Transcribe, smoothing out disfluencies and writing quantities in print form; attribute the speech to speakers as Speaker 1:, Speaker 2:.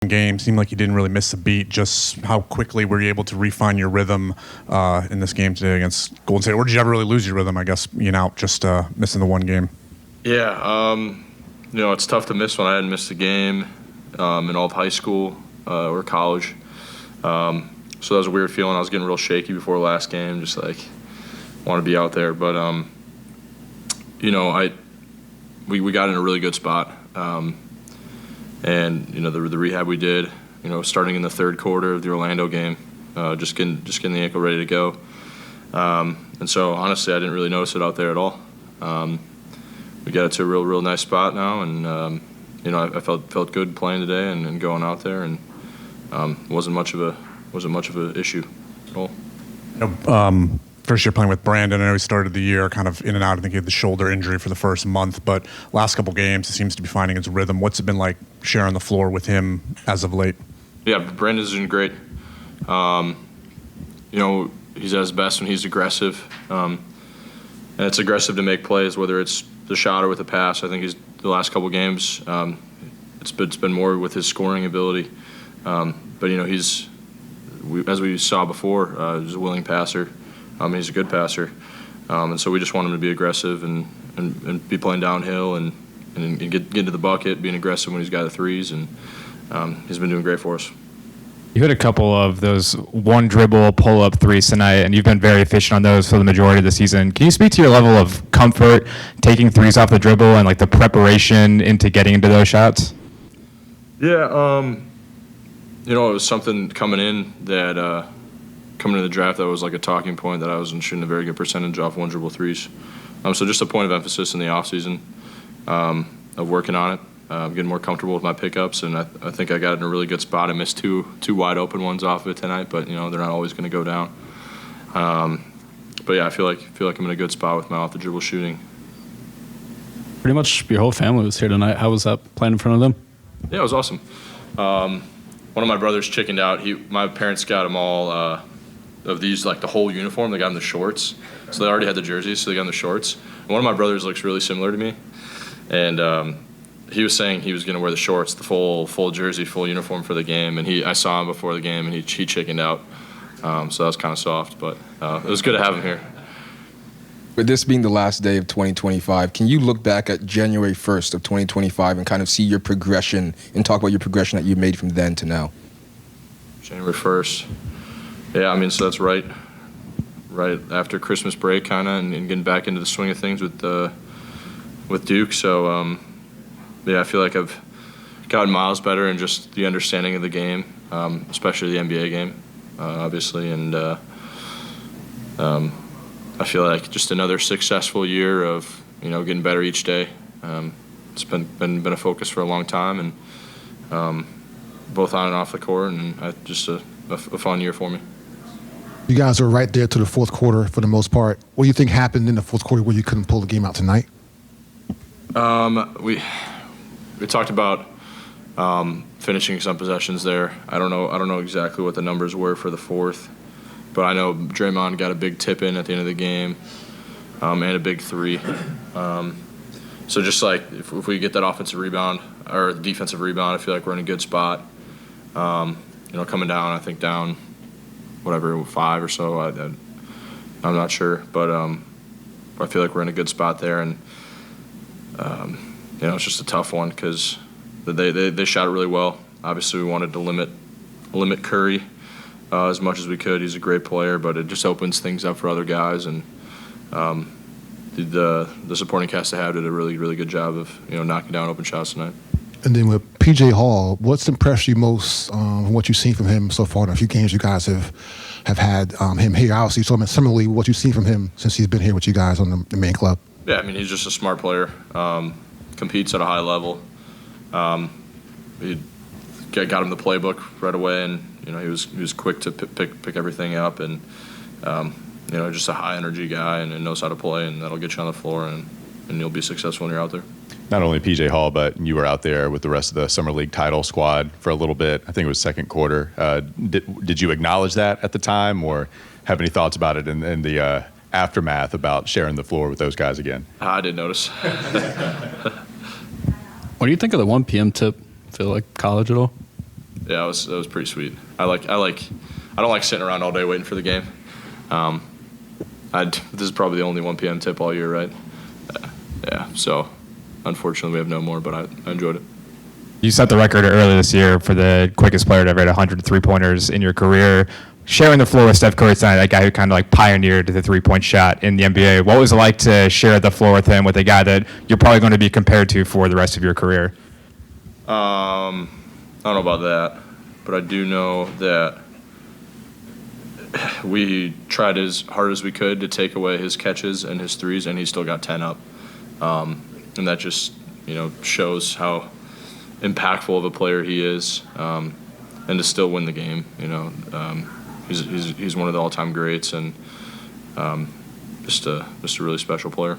Speaker 1: game. Seemed like you didn't really miss a beat. Just how quickly were you able to refine your rhythm in this game today against Golden State? Or did you ever really lose your rhythm, I guess, just missing the one game?
Speaker 2: Yeah, it's tough to miss when I hadn't missed a game in all of high school or college. So that was a weird feeling. I was getting real shaky before the last game, just like want to be out there. But, we got in a really good spot. And the rehab we did, starting in the third quarter of the Orlando game, just getting the ankle ready to go. And so honestly, I didn't really notice it out there at all. We got it to a real nice spot now, and I felt good playing today and going out there, and wasn't much of a issue at all.
Speaker 1: First year playing with Brandon, I know he started the year kind of in and out. I think he had the shoulder injury for the first month, but last couple games, he seems to be finding his rhythm. What's it been like sharing the floor with him as of late?
Speaker 2: Yeah, Brandon's doing great. He's at his best when he's aggressive. And it's aggressive to make plays, whether it's the shot or with the pass. I think the last couple games, it's been more with his scoring ability. But as we saw before, he's a willing passer. He's a good passer, and so we just want him to be aggressive and be playing downhill and get into the bucket, being aggressive when he's got the threes, and he's been doing great for us.
Speaker 3: You hit a couple of those one dribble pull-up threes tonight, and you've been very efficient on those for the majority of the season. Can you speak to your level of comfort taking threes off the dribble and like the preparation into getting into those shots?
Speaker 2: Yeah, it was something coming in that. Coming into the draft, that was like a talking point that I wasn't shooting a very good percentage off one dribble threes. So just a point of emphasis in the offseason of working on it, getting more comfortable with my pickups, and I think I got in a really good spot. I missed two wide open ones off of it tonight, but they're not always going to go down. But yeah, I feel like I'm in a good spot with my off the dribble shooting.
Speaker 4: Pretty much your whole family was here tonight. How was that playing in front of them?
Speaker 2: Yeah, it was awesome. One of my brothers chickened out. My parents got them all. Of these, like the whole uniform, they got him the shorts. So they already had the jerseys, so they got him the shorts. And one of my brothers looks really similar to me. And he was saying he was going to wear the shorts, the full jersey, full uniform for the game. And I saw him before the game, and he chickened out. So that was kind of soft, but it was good to have him here.
Speaker 5: With this being the last day of 2025, can you look back at January 1st of 2025 and kind of see your progression and talk about your progression that you made from then to now?
Speaker 2: January 1st. Yeah, so that's right after Christmas break, kind of, and getting back into the swing of things with Duke. So, I feel like I've gotten miles better in just the understanding of the game, especially the NBA game, obviously. And I feel like just another successful year of getting better each day. It's been a focus for a long time, and both on and off the court, and just a fun year for me.
Speaker 6: You guys were right there to the fourth quarter for the most part. What do you think happened in the fourth quarter where you couldn't pull the game out tonight?
Speaker 2: We talked about finishing some possessions there. I don't know exactly what the numbers were for the fourth, but I know Draymond got a big tip in at the end of the game and a big three. So just like if we get that offensive rebound or defensive rebound, I feel like we're in a good spot. Coming down, I think down. 5 or so. I'm not sure, but I feel like we're in a good spot there, and it's just a tough one because they shot it really well. Obviously, we wanted to limit Curry as much as we could. He's a great player, but it just opens things up for other guys, and the supporting cast I had did a really good job of knocking down open shots tonight.
Speaker 6: And then with PJ Hall, what's impressed you most from what you've seen from him so far in a few games you guys have had him here? Obviously, so similarly, what you've seen from him since he's been here with you guys on the main club.
Speaker 2: Yeah, he's just a smart player. Competes at a high level. He got him the playbook right away, and he was quick to pick everything up, and just a high energy guy and knows how to play, and that'll get you on the floor, and you'll be successful when you're out there.
Speaker 7: Not only PJ Hall, but you were out there with the rest of the Summer League title squad for a little bit. I think it was second quarter. Did you acknowledge that at the time, or have any thoughts about it in the aftermath about sharing the floor with those guys again?
Speaker 2: I did notice.
Speaker 4: What do you think of the 1 p.m. tip? Feel like college at all?
Speaker 2: Yeah, it was pretty sweet. I don't like sitting around all day waiting for the game. This is probably the only 1 p.m. tip all year, right? Yeah. So, unfortunately, we have no more, but I enjoyed it.
Speaker 3: You set the record earlier this year for the quickest player to ever hit 100 3-pointers in your career. Sharing the floor with Steph Curry tonight, that guy who kind of like pioneered the 3-point shot in the NBA. What was it like to share the floor with him, with a guy that you're probably going to be compared to for the rest of your career?
Speaker 2: I don't know about that, but I do know that we tried as hard as we could to take away his catches and his threes, and he still got 10 up. And that just, shows how impactful of a player he is, and to still win the game. He's one of the all-time greats, and just a really special player.